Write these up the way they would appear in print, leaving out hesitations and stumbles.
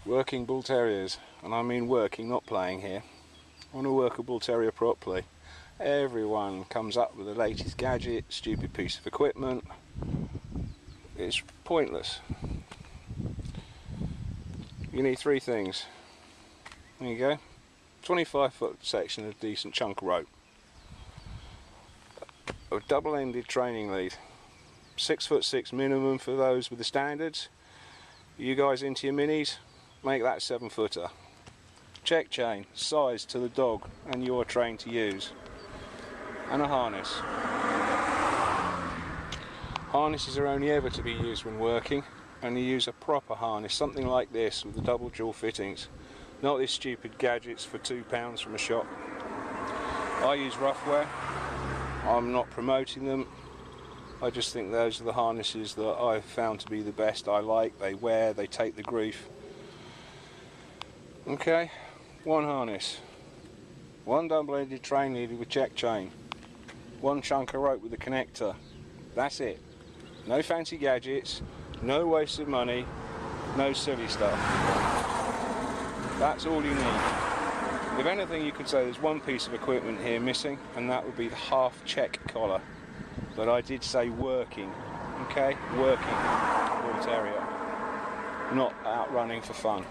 Working Bull Terriers, and I mean working, not playing here. I want to work a Bull Terrier properly. Everyone comes up with the latest gadget, stupid piece of equipment. It's pointless. You need three things. There you go. 25-foot section of decent chunk of rope. A double-ended training lead. 6'6" minimum for those with the standards. You guys into your minis, make that 7-footer. Check chain, size to the dog and you're trained to use. And a harness. Harnesses are only ever to be used when working, and you use a proper harness, something like this with the double dual fittings. Not these stupid gadgets for £2 from a shop. I use Roughwear. I'm not promoting them. I just think those are the harnesses that I've found to be the best. I like, they wear, they take the grief. Okay, one harness, one double-ended train leader with check chain, one chunk of rope with a connector. That's it. No fancy gadgets, no wasted money, no silly stuff. That's all you need. If anything, you could say there's one piece of equipment here missing, and that would be the half-check collar. But I did say working, okay? Working Bull Terrier. Not out running for fun,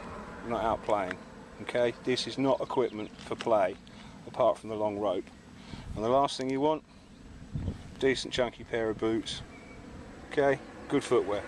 not out playing, okay? This is not equipment for play, apart from the long rope. And the last thing you want, decent chunky pair of boots, okay? Good footwear.